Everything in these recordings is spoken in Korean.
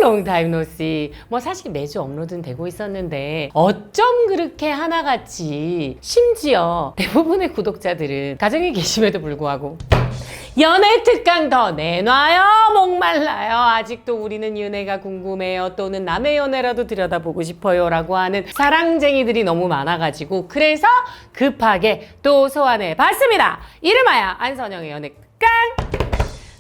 롱타임 노씨. 뭐 사실 매주 업로드는 되고 있었는데 어쩜 그렇게 하나같이, 심지어 대부분의 구독자들은 가정에 계심에도 불구하고 연애 특강 더 내놔요, 목말라요, 아직도 우리는 연애가 궁금해요, 또는 남의 연애라도 들여다보고 싶어요 라고 하는 사랑쟁이들이 너무 많아가지고, 그래서 급하게 또 소환해 봤습니다. 이름하여 안선영의 연애 특강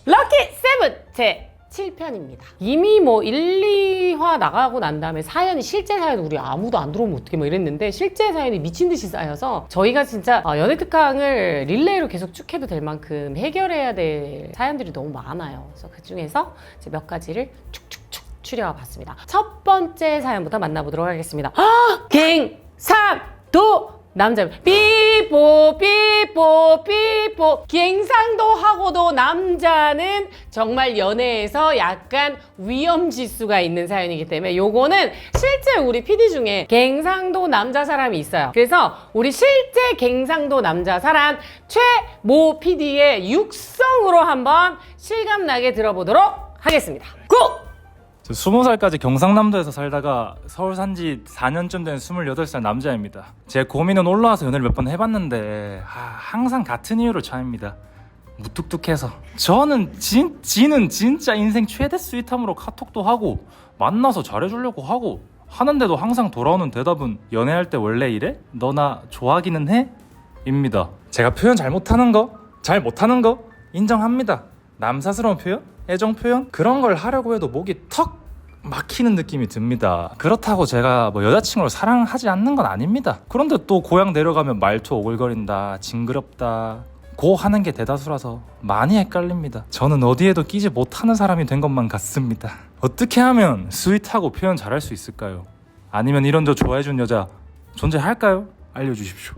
럭키 세븐 제 7편입니다. 이미 뭐 1, 2화 나가고 난 다음에 사연이, 실제 사연 우리 아무도 안 들어오면 어떡해 뭐 이랬는데, 실제 사연이 미친 듯이 쌓여서 저희가 진짜 연애 특강을 릴레이로 계속 쭉 해도 될 만큼 해결해야 될 사연들이 너무 많아요. 그래서 그 중에서 이제 몇 가지를 축축축 추려와 봤습니다. 첫 번째 사연부터 만나보도록 하겠습니다. 갱상도 남자, 삐뽀 삐뽀 삐뽀. 갱상도하고도 남자는 정말 연애에서 약간 위험지수가 있는 사연이기 때문에 요거는 실제 우리 PD 중에 갱상도 남자 사람이 있어요. 그래서 우리 실제 갱상도 남자 사람 최모 PD의 육성으로 한번 실감나게 들어보도록 하겠습니다. 고! 저 20살까지 경상남도에서 살다가 서울 산지 4년쯤 된 28살 남자입니다. 제 고민은 올라와서 연애를 몇 번 해봤는데 항상 같은 이유로 차입니다. 무뚝뚝해서. 저는 지는 진짜 인생 최대 스윗함으로 카톡도 하고 만나서 잘해주려고 하고 하는데도 항상 돌아오는 대답은 "연애할 때 원래 이래? 너 나 좋아하기는 해?" 입니다. 제가 표현 잘 못하는 거 인정합니다. 남사스러운 표현? 애정 표현? 그런 걸 하려고 해도 목이 턱 막히는 느낌이 듭니다. 그렇다고 제가 뭐 여자친구를 사랑하지 않는 건 아닙니다. 그런데 또 고향 내려가면 말투 오글거린다, 징그럽다 고 하는 게 대다수라서 많이 헷갈립니다. 저는 어디에도 끼지 못하는 사람이 된 것만 같습니다. 어떻게 하면 스윗하고 표현 잘할 수 있을까요? 아니면 이런 저 좋아해준 여자 존재할까요? 알려주십시오.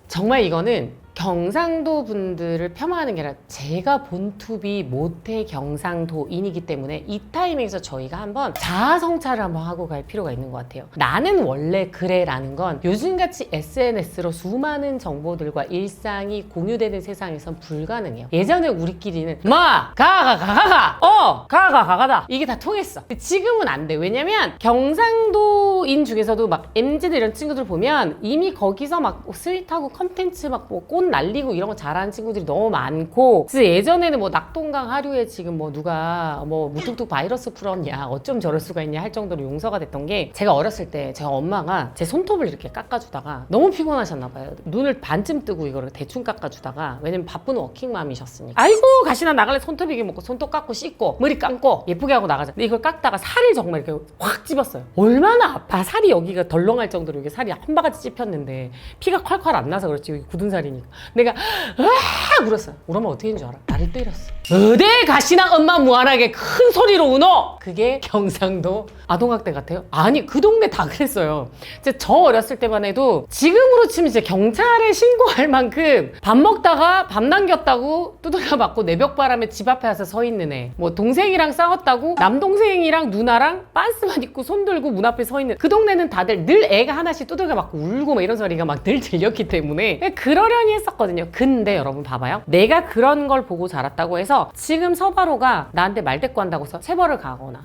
정말 이거는 경상도 분들을 폄하하는 게 아니라 제가 본투비 모태 경상도인이기 때문에 이 타이밍에서 저희가 한번 자아 성찰을 한번 하고 갈 필요가 있는 것 같아요. 나는 원래 그래 라는 건 요즘같이 SNS로 수많은 정보들과 일상이 공유되는 세상에선 불가능해요. 예전에 우리끼리는 가가다 이게 다 통했어. 지금은 안 돼. 왜냐면 경상도인 중에서도 막 MZ들 이런 친구들 보면 이미 거기서 막 스윗하고 컨텐츠 막 뭐 꽃 날리고 이런 거 잘하는 친구들이 너무 많고, 그래서 예전에는 뭐 낙동강 하류에 지금 뭐 누가 뭐 무뚝뚝 바이러스 풀었냐, 어쩜 저럴 수가 있냐 할 정도로 용서가 됐던 게, 제가 어렸을 때 제가 엄마가 제 손톱을 이렇게 깎아주다가 너무 피곤하셨나 봐요. 눈을 반쯤 뜨고 이거를 대충 깎아주다가, 왜냐면 바쁜 워킹맘이셨으니까, 아이고 가시나 나갈래 손톱이게 먹고 손톱 깎고 씻고 머리 감고 예쁘게 하고 나가자. 근데 이걸 깎다가 살을 정말 이렇게 확 집었어요. 얼마나 아파. 살이 여기가 덜렁할 정도로 이게 살이 한 바가지 찝혔는데 피가 콸콸 안 나서 그렇지, 여기 굳은 살이니까. 내가 으아 울었어요. 울으면 어떻게 되는 줄 알아? 나를 때렸어. 어디 가시나 엄마 무한하게 큰 소리로 우노? 그게 경상도 아동학대 같아요? 아니, 그 동네 다 그랬어요. 저 어렸을 때만 해도 지금으로 치면 이제 경찰에 신고할 만큼 밥 먹다가 밥 남겼다고 두들겨 맞고 내벽바람에 집 앞에 와서 서 있는 애, 뭐 동생이랑 싸웠다고 남동생이랑 누나랑 빤스만 입고 손 들고 문 앞에 서 있는, 그 동네는 다들 늘 애가 하나씩 두들겨 맞고 울고 막 이런 소리가 막 늘 들렸기 때문에 그러려니 했었거든요. 근데 여러분 봐봐요. 내가 그런 걸 보고 자랐다고 해서 지금 서바로가 나한테 말대꾸 한다고 해서 체벌을 가거나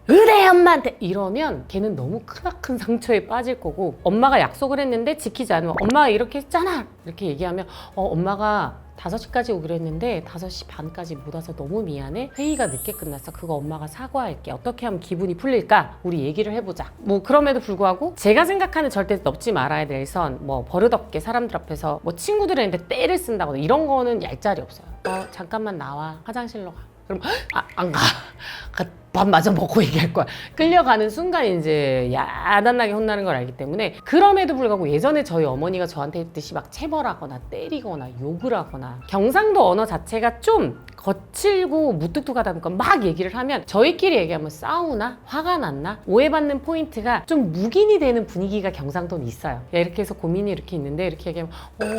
의뢰 엄마한테 이러면 걔는 너무 크나큰 상처에 빠질 거고, 엄마가 약속을 했는데 지키지 않으면 엄마가 이렇게 했잖아 이렇게 얘기하면 엄마가 5시까지 오기로 했는데 5시 반까지 못 와서 너무 미안해, 회의가 늦게 끝났어, 그거 엄마가 사과할게, 어떻게 하면 기분이 풀릴까, 우리 얘기를 해보자. 뭐 그럼에도 불구하고 제가 생각하는 절대 넘지 말아야 될 선, 뭐 버릇없게 사람들 앞에서 뭐 친구들한테 때를 쓴다거나 이런 거는 얄짤이 없어요. 잠깐만 나와, 화장실로 가. 그럼 안 가. 밥 마저 먹고 얘기할 거야. 끌려가는 순간 이제 야단나게 혼나는 걸 알기 때문에. 그럼에도 불구하고 예전에 저희 어머니가 저한테 했듯이 막 체벌하거나 때리거나 욕을 하거나, 경상도 언어 자체가 좀 거칠고 무뚝뚝하다 보니까 막 얘기를 하면 저희끼리 얘기하면 싸우나 화가 났나 오해받는 포인트가 좀 묵인이 되는 분위기가 경상도는 있어요. 야, 이렇게 해서 고민이 이렇게 있는데 이렇게 얘기하면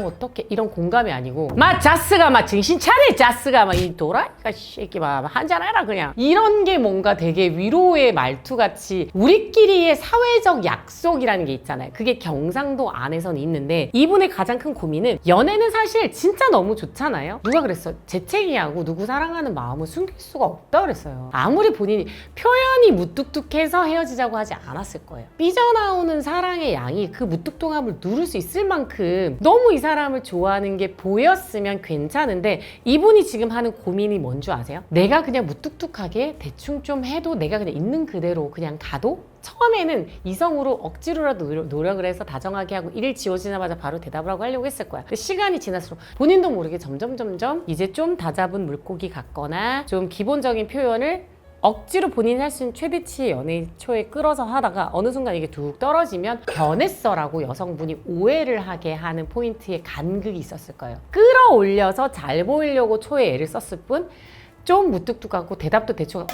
어떻게, 이런 공감이 아니고 자스가 정신 차려, 자스가 이 도라이가 새끼 한잔해라 그냥, 이런 게 뭔가 뭔가 되게 위로의 말투같이 우리끼리의 사회적 약속이라는 게 있잖아요. 그게 경상도 안에서는 있는데 이분의 가장 큰 고민은 연애는 사실 진짜 너무 좋잖아요. 누가 그랬어? 재채기하고 누구 사랑하는 마음을 숨길 수가 없다 그랬어요. 아무리 본인이 표현이 무뚝뚝해서 헤어지자고 하지 않았을 거예요. 삐져나오는 사랑의 양이 그 무뚝뚝함을 누를 수 있을 만큼 너무 이 사람을 좋아하는 게 보였으면 괜찮은데 이분이 지금 하는 고민이 뭔지 아세요? 내가 그냥 무뚝뚝하게 대충 좀 해도 내가 그냥 있는 그대로 그냥 가도 처음에는 이성으로 억지로라도 노력을 해서 다정하게 하고 일 지워지자마자 바로 대답을 하고 했을 거야. 근데 시간이 지날수록 본인도 모르게 점점 이제 좀 다잡은 물고기 같거나 좀 기본적인 표현을 억지로 본인이 할 수 있는 최대치의 연애 초에 끌어서 하다가 어느 순간 이게 뚝 떨어지면 변했어라고 여성분이 오해를 하게 하는 포인트에 간극이 있었을 거예요. 끌어올려서 잘 보이려고 초에 애를 썼을 뿐 좀 무뚝뚝하고 대답도 대충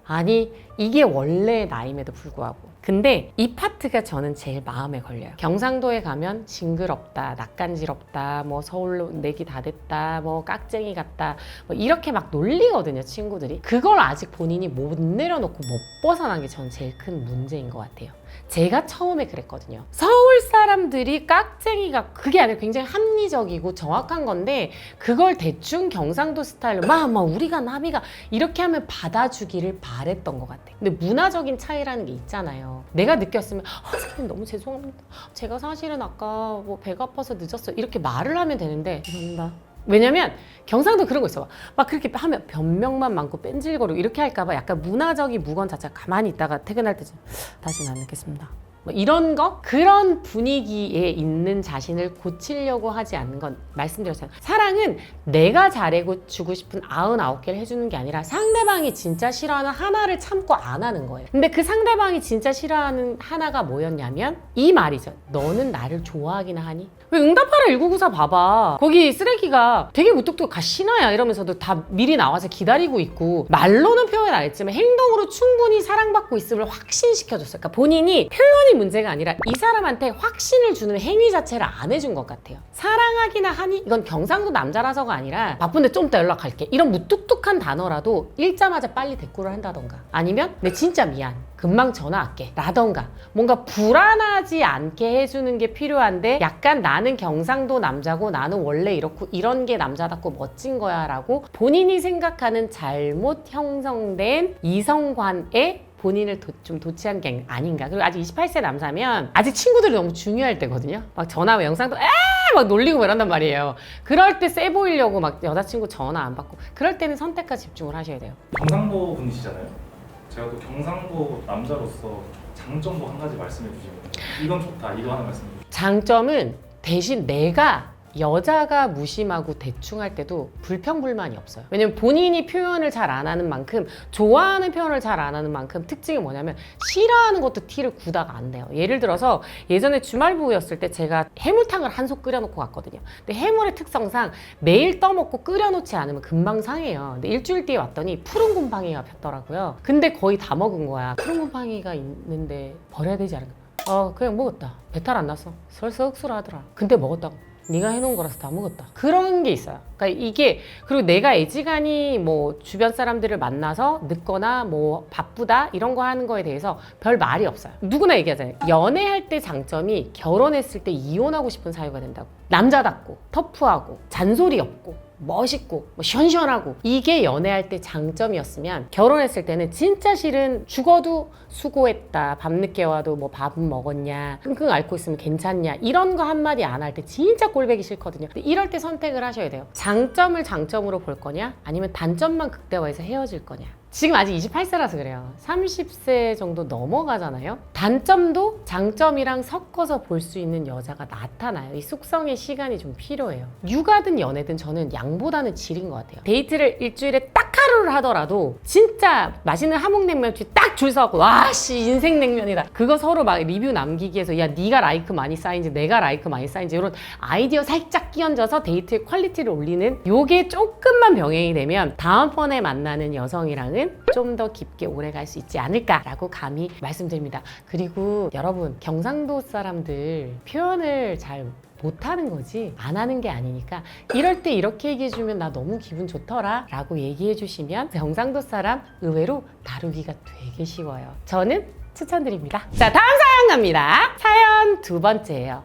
아니 이게 원래 나임에도 불구하고 근데 이 파트가 저는 제일 마음에 걸려요. 경상도에 가면 징그럽다, 낯간지럽다, 뭐 서울로 내기 다 됐다, 뭐 깍쟁이 같다 뭐 이렇게 막 놀리거든요 친구들이. 그걸 아직 본인이 못 내려놓고 못 벗어난 게 저는 제일 큰 문제인 것 같아요. 제가 처음에 그랬거든요. 서울 사람들이 깍쟁이가 그게 아니라 굉장히 합리적이고 정확한 건데 그걸 대충 경상도 스타일로 막 우리가 남이가 이렇게 하면 받아주기를 바랬던 것 같아요. 근데 문화적인 차이라는 게 있잖아요. 내가 느꼈으면 선생님 너무 죄송합니다. 제가 사실은 아까 뭐 배가 아파서 늦었어요. 이렇게 말을 하면 되는데 죄송합니다. 왜냐면 경상도 그런 거 있어. 막 그렇게 하면 변명만 많고 뺀질거리고 이렇게 할까봐 약간 문화적인 무건 자체가 가만히 있다가 퇴근할 때쯤 다시는 안 듣겠습니다. 뭐 이런 거? 그런 분위기에 있는 자신을 고치려고 하지 않는 건 말씀드렸잖아요. 사랑은 내가 잘해주고 싶은 99개를 해주는 게 아니라 상대방이 진짜 싫어하는 하나를 참고 안 하는 거예요. 근데 그 상대방이 진짜 싫어하는 하나가 뭐였냐면 이 말이죠. 너는 나를 좋아하기나 하니? 왜 응답하라 1994 봐봐. 거기 쓰레기가 되게 무뚝뚝 신화야 이러면서도 다 미리 나와서 기다리고 있고 말로는 표현 안 했지만 행동으로 충분히 사랑받고 있음을 확신시켜줬어요. 그러니까 본인이 표현이 문제가 아니라 이 사람한테 확신을 주는 행위 자체를 안 해준 것 같아요. 사랑하기나 하니? 이건 경상도 남자라서가 아니라 바쁜데 좀 이따 연락할게. 이런 무뚝뚝한 단어라도 읽자마자 빨리 대꾸를 한다던가 아니면 내 진짜 미안. 금방 전화할게 라던가 뭔가 불안하지 않게 해주는 게 필요한데 약간 나는 경상도 남자고 나는 원래 이렇고 이런 게 남자답고 멋진 거야 라고 본인이 생각하는 잘못 형성된 이성관에 본인을 좀 도취한 게 아닌가. 그리고 아직 28세 남자면 아직 친구들이 너무 중요할 때거든요. 막 전화 영상도 막 놀리고 막 이런단 말이에요. 그럴 때 세 보이려고 막 여자친구 전화 안 받고 그럴 때는 선택과 집중을 하셔야 돼요. 경상도 분이시잖아요. 제가 또 경상도 남자로서 장점도 한 가지 말씀해 주시면 이건 좋다 이거 하나 말씀해 주시면 장점은 대신 내가 여자가 무심하고 대충 할 때도 불평불만이 없어요. 왜냐면 본인이 표현을 잘 안 하는 만큼 좋아하는 표현을 잘 안 하는 만큼 특징이 뭐냐면 싫어하는 것도 티를 구다가 안 돼요. 예를 들어서 예전에 주말부였을 때 제가 해물탕을 한 솥 끓여놓고 갔거든요. 근데 해물의 특성상 매일 떠먹고 끓여놓지 않으면 금방 상해요. 근데 일주일 뒤에 왔더니 푸른 곰팡이가 폈더라고요. 근데 거의 다 먹은 거야. 푸른 곰팡이가 있는데 버려야 되지 않을까? 그냥 먹었다. 배탈 안 났어. 설사 흡수하더라. 근데 먹었다고. 네가 해놓은 거라서 다 먹었다. 그런 게 있어요. 그러니까 이게 그리고 내가 애지간히 뭐 주변 사람들을 만나서 늦거나 뭐 바쁘다 이런 거 하는 거에 대해서 별 말이 없어요. 누구나 얘기하잖아요. 연애할 때 장점이 결혼했을 때 이혼하고 싶은 사유가 된다고. 남자답고 터프하고 잔소리 없고 멋있고 뭐 시원시원하고 이게 연애할 때 장점이었으면 결혼했을 때는 진짜 실은 죽어도 수고했다 밤늦게 와도 뭐 밥은 먹었냐 끙끙 앓고 있으면 괜찮냐 이런 거 한마디 안 할 때 진짜 꼴보기 싫거든요. 근데 이럴 때 선택을 하셔야 돼요. 장점을 장점으로 볼 거냐 아니면 단점만 극대화해서 헤어질 거냐. 지금 아직 28세라서 그래요. 30세 정도 넘어가잖아요. 단점도 장점이랑 섞어서 볼 수 있는 여자가 나타나요. 이 숙성의 시간이 좀 필요해요. 육아든 연애든 저는 양보다는 질인 것 같아요. 데이트를 일주일에 딱 하루를 하더라도 진짜 맛있는 함흥냉면 뒤에 딱 줄 서갖고 와씨 인생냉면이다. 그거 서로 막 리뷰 남기기 해서 야 네가 라이크 많이 쌓인지 내가 라이크 많이 쌓인지 이런 아이디어 살짝 끼얹어서 데이트의 퀄리티를 올리는 요게 조금만 병행이 되면 다음번에 만나는 여성이랑은 좀 더 깊게 오래 갈 수 있지 않을까라고 감히 말씀드립니다. 그리고 여러분 경상도 사람들 표현을 잘 못하는 거지 안 하는 게 아니니까 이럴 때 이렇게 얘기해주면 나 너무 기분 좋더라 라고 얘기해주시면 경상도 사람 의외로 다루기가 되게 쉬워요. 저는 추천드립니다. 자, 다음 사연 갑니다. 사연 두 번째예요.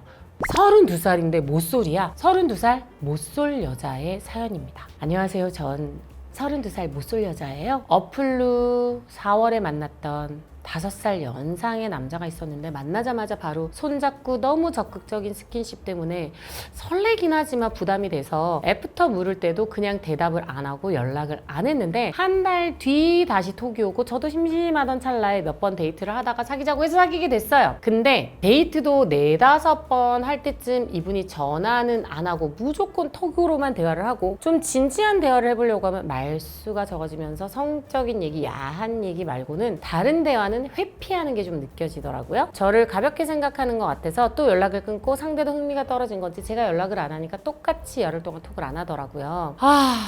32살인데 못쏠이야. 32살 못쏠 여자의 사연입니다. 안녕하세요. 전 32살 못쏠 여자예요. 어플로 4월에 만났던 5살 연상의 남자가 있었는데 만나자마자 바로 손잡고 너무 적극적인 스킨십 때문에 설레긴 하지만 부담이 돼서 애프터 물을 때도 그냥 대답을 안 하고 연락을 안 했는데 한 달 뒤 다시 톡이 오고 저도 심심하던 찰나에 몇 번 데이트를 하다가 사귀자고 해서 사귀게 됐어요. 근데 데이트도 4-5번 할 때쯤 이분이 전화는 안 하고 무조건 톡으로만 대화를 하고 좀 진지한 대화를 해보려고 하면 말수가 적어지면서 성적인 얘기, 야한 얘기 말고는 다른 대화는 회피하는 게 좀 느껴지더라고요. 저를 가볍게 생각하는 것 같아서 또 연락을 끊고 상대도 흥미가 떨어진 건지 제가 연락을 안 하니까 똑같이 열흘 동안 톡을 안 하더라고요.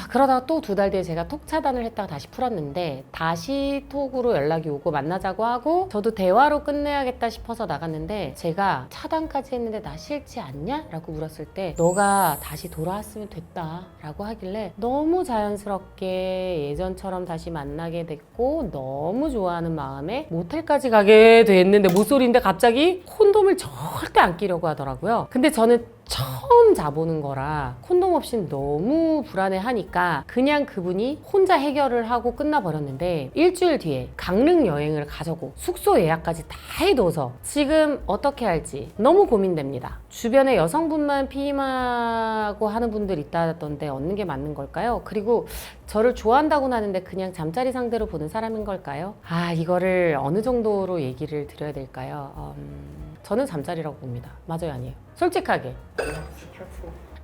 그러다가 또 2달 뒤에 제가 톡 차단을 했다가 다시 풀었는데 다시 톡으로 연락이 오고 만나자고 하고 저도 대화로 끝내야겠다 싶어서 나갔는데 제가 차단까지 했는데 나 싫지 않냐? 라고 물었을 때 너가 다시 돌아왔으면 됐다 라고 하길래 너무 자연스럽게 예전처럼 다시 만나게 됐고 너무 좋아하는 마음에 모텔까지 가게 됐는데 모쏠인데 갑자기 콘돔을 절대 안 끼려고 하더라고요. 근데 저는 처음 자보는 거라 콘돔 없이는 너무 불안해하니까 그냥 그분이 혼자 해결을 하고 끝나버렸는데 일주일 뒤에 강릉 여행을 가자고 숙소 예약까지 다 해둬서 지금 어떻게 할지 너무 고민됩니다. 주변에 여성분만 피임하고 하는 분들 있다던데 얻는 게 맞는 걸까요? 그리고 저를 좋아한다고는 하는데 그냥 잠자리 상대로 보는 사람인 걸까요? 이거를 어느 정도로 얘기를 드려야 될까요? 저는 잠자리라고 봅니다. 맞아요, 아니에요? 솔직하게. 98%.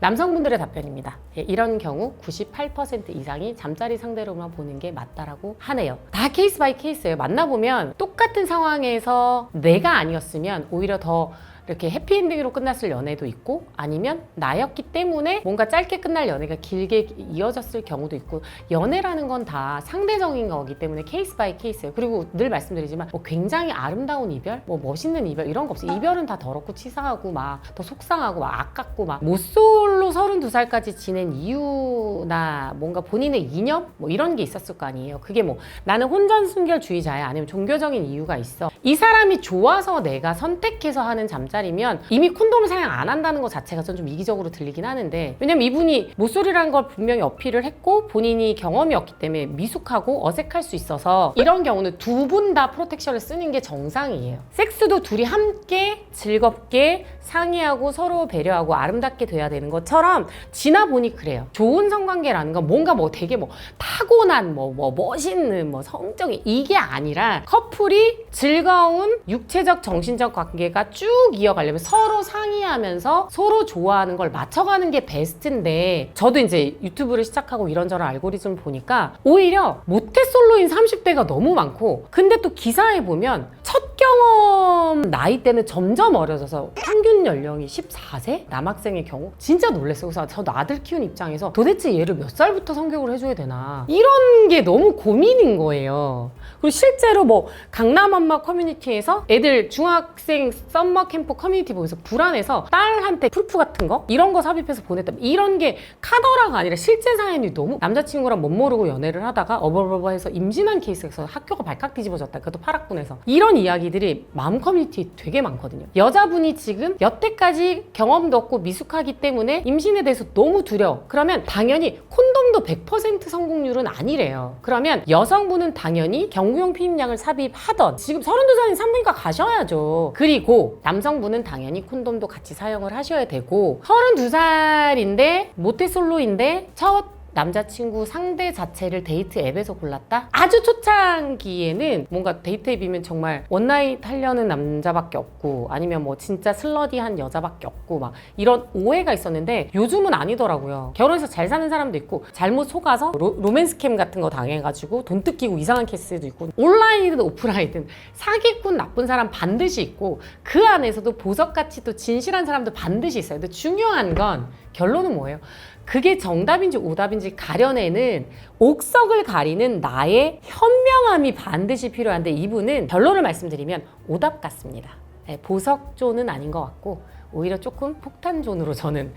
남성분들의 답변입니다. 이런 경우 98% 이상이 잠자리 상대로만 보는 게 맞다라고 하네요. 다 케이스 바이 케이스예요. 만나보면 똑같은 상황에서 내가 아니었으면 오히려 더 이렇게 해피엔딩으로 끝났을 연애도 있고 아니면 나였기 때문에 뭔가 짧게 끝날 연애가 길게 이어졌을 경우도 있고 연애라는 건 다 상대적인 거기 때문에 케이스 바이 케이스예요. 그리고 늘 말씀드리지만 뭐 굉장히 아름다운 이별, 뭐 멋있는 이별 이런 거 없어요. 이별은 다 더럽고 치사하고 막 더 속상하고 막 아깝고 막 모쏠로 32살까지 지낸 이유나 뭔가 본인의 이념 뭐 이런 게 있었을 거 아니에요. 그게 뭐 나는 혼전순결주의자야 아니면 종교적인 이유가 있어. 이 사람이 좋아서 내가 선택해서 하는 잠자리면 이미 콘돔을 사용 안 한다는 것 자체가 전 좀 이기적으로 들리긴 하는데 왜냐면 이분이 모쏠이라는 걸 분명히 어필을 했고 본인이 경험이 없기 때문에 미숙하고 어색할 수 있어서 이런 경우는 두 분 다 프로텍션을 쓰는 게 정상이에요. 섹스도 둘이 함께 즐겁게 상의하고 서로 배려하고 아름답게 돼야 되는 것처럼 지나보니 그래요. 좋은 성관계라는 건 뭔가 뭐 되게 뭐 타고난 뭐 멋있는 뭐 성적인 이게 아니라 커플이 즐거운 육체적 정신적 관계가 쭉 이어가려면 서로 상의하면서 서로 좋아하는 걸 맞춰가는 게 베스트인데 저도 이제 유튜브를 시작하고 이런저런 알고리즘을 보니까 오히려 모태솔로인 30대가 너무 많고 근데 또 기사에 보면 첫 경험 나이대는 점점 어려져서 평균 연령이 14세? 남학생의 경우 진짜 놀랐어요. 그래서 저도 아들 키우는 입장에서 도대체 얘를 몇 살부터 성교육을 해줘야 되나 이런 게 너무 고민인 거예요. 그리고 실제로 뭐 강남 엄마 커뮤니티에서 애들 중학생 썸머 캠프 커뮤니티 보면서 불안해서 딸한테 프루프 같은 거 이런 거 삽입해서 보냈다 이런 게 카더라가 아니라 실제 사연이 너무 남자친구랑 못 모르고 연애를 하다가 어버버버해서 임신한 케이스에서 학교가 발칵 뒤집어졌다. 그것도 파락군에서 이런 이야기들이 맘 커뮤니티에 되게 많거든요. 여자분이 지금 여태까지 경험도 없고 미숙하기 때문에 임신에 대해서 너무 두려워. 그러면 당연히 콘돔도 100% 성공률은 아니래요. 그러면 여성분은 당연히 경구용 피임약을 삽입하던 지금 32살인 산부인과 가셔야죠. 그리고 남성분은 당연히 콘돔도 같이 사용을 하셔야 되고 32살인데 모태솔로인데 첫 남자친구 상대 자체를 데이트 앱에서 골랐다? 아주 초창기에는 뭔가 데이트 앱이면 정말 원나잇 하려는 남자밖에 없고 아니면 뭐 진짜 슬러디한 여자밖에 없고 막 이런 오해가 있었는데 요즘은 아니더라고요. 결혼해서 잘 사는 사람도 있고 잘못 속아서 로맨스 캠 같은 거 당해가지고 돈 뜯기고 이상한 케이스도 있고 온라인이든 오프라인이든 사기꾼 나쁜 사람 반드시 있고 그 안에서도 보석같이 또 진실한 사람도 반드시 있어요. 근데 중요한 건 결론은 뭐예요? 그게 정답인지 오답인지 가려내는 옥석을 가리는 나의 현명함이 반드시 필요한데 이분은 결론을 말씀드리면 오답 같습니다. 보석조는 아닌 것 같고 오히려 조금 폭탄존으로 저는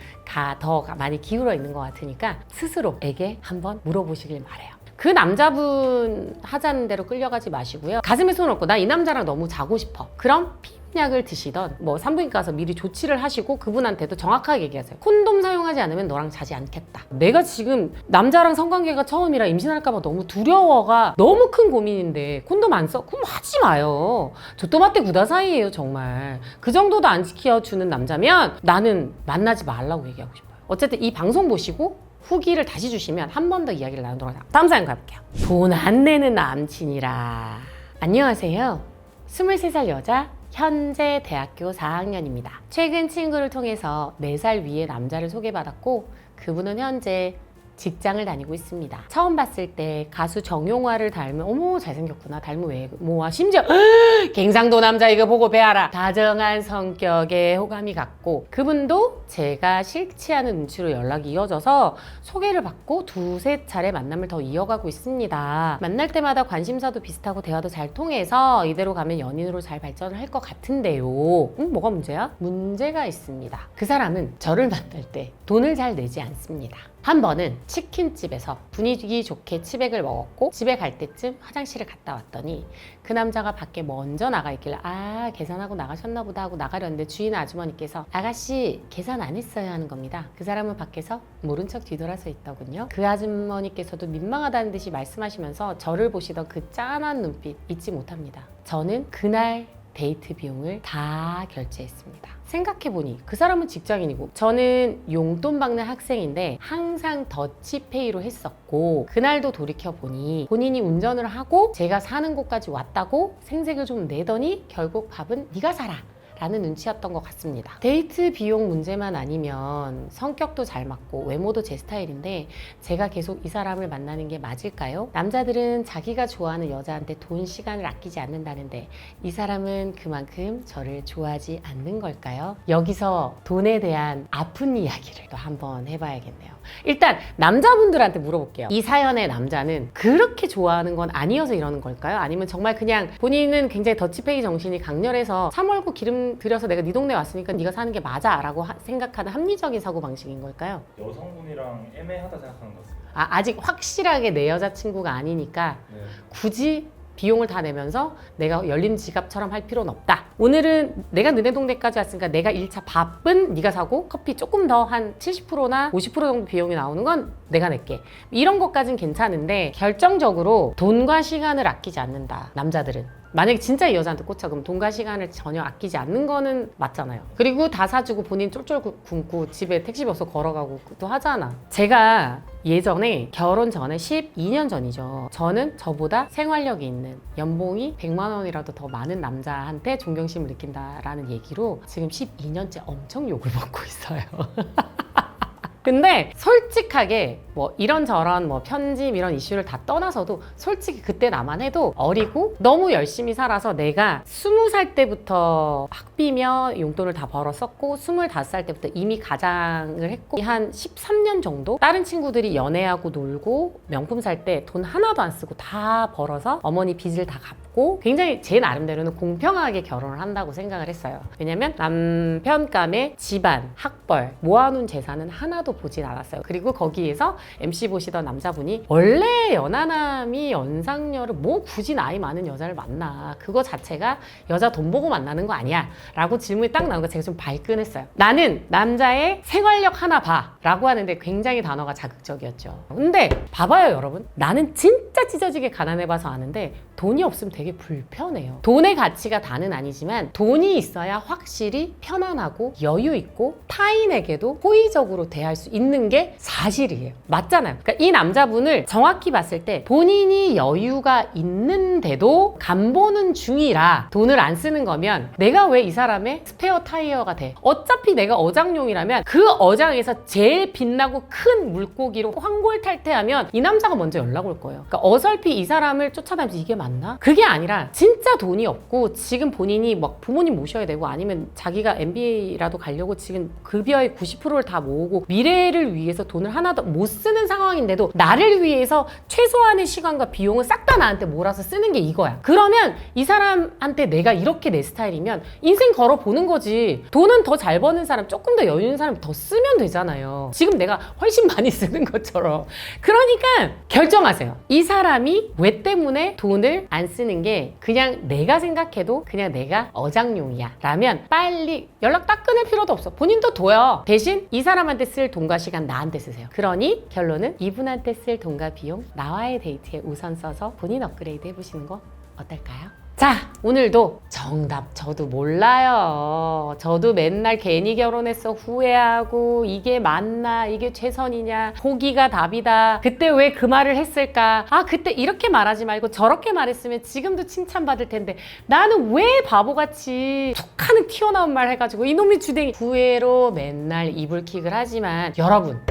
더 많이 기울어 있는 것 같으니까 스스로에게 한번 물어보시길 바래요. 그 남자분 하자는 대로 끌려가지 마시고요. 가슴에 손 얹고 나 이 남자랑 너무 자고 싶어. 그럼 피임약을 드시던 뭐 산부인과 가서 미리 조치를 하시고 그분한테도 정확하게 얘기하세요. 콘돔 사용하지 않으면 너랑 자지 않겠다. 내가 지금 남자랑 성관계가 처음이라 임신할까봐 너무 두려워가 너무 큰 고민인데 콘돔 안 써? 그럼 하지 마요. 조또마떼 구다사이예요 정말. 그 정도도 안 지켜주는 남자면 나는 만나지 말라고 얘기하고 싶어요. 어쨌든 이 방송 보시고 후기를 다시 주시면 한 번 더 이야기를 나누도록 하겠습니다. 다음 사연 가볼게요. 돈 안 내는 남친이라. 안녕하세요. 23살 여자, 현재 대학교 4학년입니다. 최근 친구를 통해서 4살 위의 남자를 소개받았고 그분은 현재 직장을 다니고 있습니다. 처음 봤을 때 가수 정용화를 닮은 어머 잘생겼구나 닮은 외모와 심지어 갱상도 남자 이거 보고 배워라. 다정한 성격에 호감이 갔고 그분도 제가 싫지 않은 눈치로 연락이 이어져서 소개를 받고 2-3차례 만남을 더 이어가고 있습니다. 만날 때마다 관심사도 비슷하고 대화도 잘 통해서 이대로 가면 연인으로 잘 발전을 할 것 같은데요. 뭐가 문제야? 문제가 있습니다. 그 사람은 저를 만날 때 돈을 잘 내지 않습니다. 한 번은 치킨집에서 분위기 좋게 치백을 먹었고 집에 갈 때쯤 화장실을 갔다 왔더니 그 남자가 밖에 먼저 나가 있길래 아 계산하고 나가셨나 보다 하고 나가려는데 주인 아주머니께서 아가씨 계산 안 했어요 하는 겁니다. 그 사람은 밖에서 모른 척 뒤돌아서 있더군요. 그 아주머니께서도 민망하다는 듯이 말씀하시면서 저를 보시던 그 짠한 눈빛 잊지 못합니다. 저는 그날 데이트 비용을 다 결제했습니다. 생각해보니 그 사람은 직장인이고 저는 용돈 받는 학생인데 항상 더치페이로 했었고 그날도 돌이켜보니 본인이 운전을 하고 제가 사는 곳까지 왔다고 생색을 좀 내더니 결국 밥은 네가 사라 라는 눈치였던 것 같습니다. 데이트 비용 문제만 아니면 성격도 잘 맞고 외모도 제 스타일인데 제가 계속 이 사람을 만나는 게 맞을까요? 남자들은 자기가 좋아하는 여자한테 돈, 시간을 아끼지 않는다는데 이 사람은 그만큼 저를 좋아하지 않는 걸까요? 여기서 돈에 대한 아픈 이야기를 또 한번 해봐야겠네요. 일단 남자분들한테 물어볼게요. 이 사연의 남자는 그렇게 좋아하는 건 아니어서 이러는 걸까요? 아니면 정말 그냥 본인은 굉장히 더치페이 정신이 강렬해서 차 몰고 기름 들여서 내가 네 동네 왔으니까 네가 사는 게 맞아 라고 생각하는 합리적인 사고방식인 걸까요? 여성분이랑 애매하다 생각하는 것 같습니다. 아직 확실하게 내 여자친구가 아니니까 네. 굳이 비용을 다 내면서 내가 열린 지갑처럼 할 필요는 없다. 오늘은 내가 너네 동네까지 왔으니까 내가 1차 밥은 네가 사고 커피 조금 더 한 70%나 50% 정도 비용이 나오는 건 내가 낼게. 이런 것까진 괜찮은데 결정적으로 돈과 시간을 아끼지 않는다. 남자들은. 만약에 진짜 이 여자한테 꽂혀 그럼 돈과 시간을 전혀 아끼지 않는 거는 맞잖아요. 그리고 다 사주고 본인 쫄쫄 굶고 집에 택시비 없어 걸어가고 또 하잖아. 제가 예전에 결혼 전에 12년 전이죠. 저는 저보다 생활력이 있는 연봉이 100만 원이라도 더 많은 남자한테 존경심을 느낀다라는 얘기로 지금 12년째 엄청 욕을 먹고 있어요. 근데 솔직하게 뭐 이런저런 뭐 편집 이런 이슈를 다 떠나서도 솔직히 그때 나만 해도 어리고 너무 열심히 살아서 내가 20살 때부터 학비며 용돈을 다 벌었었고 25살 때부터 이미 가장을 했고 한 13년 정도 다른 친구들이 연애하고 놀고 명품 살 때 돈 하나도 안 쓰고 다 벌어서 어머니 빚을 다 갚고 굉장히 제 나름대로는 공평하게 결혼을 한다고 생각을 했어요. 왜냐면 남편감의 집안, 학벌, 모아놓은 재산은 하나도 보진 않았어요. 그리고 거기에서 MC 보시던 남자분이 원래 연하남이 연상녀를 뭐 굳이 나이 많은 여자를 만나 그거 자체가 여자 돈 보고 만나는 거 아니야 라고 질문이 딱 나온 거 제가 좀 발끈했어요. 나는 남자의 생활력 하나 봐 라고 하는데 굉장히 단어가 자극적이었죠. 근데 봐봐요 여러분, 나는 진짜 찢어지게 가난해봐서 아는데 돈이 없으면 되게 불편해요. 돈의 가치가 다는 아니지만 돈이 있어야 확실히 편안하고 여유 있고 타인에게도 호의적으로 대할 수 있는 게 사실이에요. 맞잖아요. 그러니까 이 남자분을 정확히 봤을 때 본인이 여유가 있는데도 간보는 중이라 돈을 안 쓰는 거면 내가 왜 이 사람의 스페어 타이어가 돼? 어차피 내가 어장용이라면 그 어장에서 제일 빛나고 큰 물고기로 황골탈퇴하면 이 남자가 먼저 연락 올 거예요. 그러니까 어설피 이 사람을 쫓아다니면서 이게 맞나? 그게 아니라 진짜 돈이 없고 지금 본인이 막 부모님 모셔야 되고 아니면 자기가 MBA라도 가려고 지금 급여의 90%를 다 모으고 미래를 위해서 돈을 하나도 못 쓰는 상황인데도 나를 위해서 최소한의 시간과 비용을 싹 다 나한테 몰아서 쓰는 게 이거야. 그러면 이 사람한테 내가 이렇게 내 스타일이면 인생 걸어보는 거지. 돈은 더 잘 버는 사람, 조금 더 여유 있는 사람 더 쓰면 되잖아요. 지금 내가 훨씬 많이 쓰는 것처럼. 그러니까 결정하세요. 이 사람이 왜 때문에 돈을 안 쓰는 게 그냥 내가 생각해도 그냥 내가 어장용이야 라면 빨리 연락 딱 끊을 필요도 없어. 본인도 둬요. 대신 이 사람한테 쓸 돈과 시간 나한테 쓰세요. 그러니 결론은 이분한테 쓸 돈과 비용 나와의 데이트에 우선 써서 본인 업그레이드 해보시는 거 어떨까요? 자, 오늘도 정답 저도 몰라요. 저도 맨날 괜히 결혼했어 후회하고 이게 맞나 이게 최선이냐 포기가 답이다. 그때 왜 그 말을 했을까? 아 그때 이렇게 말하지 말고 저렇게 말했으면 지금도 칭찬받을 텐데 나는 왜 바보같이 툭하는 튀어나온 말 해가지고 이놈의 주댕이 후회로 맨날 이불킥을 하지만 여러분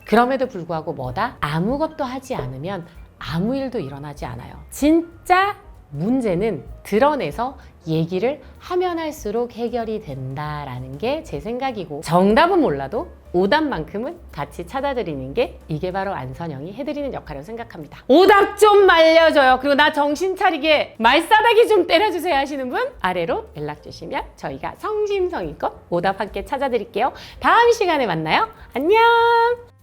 그럼에도 불구하고 뭐다? 아무것도 하지 않으면 아무 일도 일어나지 않아요. 진짜 문제는 드러내서 얘기를 하면 할수록 해결이 된다라는 게 제 생각이고 정답은 몰라도 오답만큼은 같이 찾아드리는 게 이게 바로 안선영이 해드리는 역할이라고 생각합니다. 오답 좀 말려줘요. 그리고 나 정신 차리게 말싸대기 좀 때려주세요 하시는 분 아래로 연락 주시면 저희가 성심성의껏 오답 함께 찾아드릴게요. 다음 시간에 만나요. 안녕.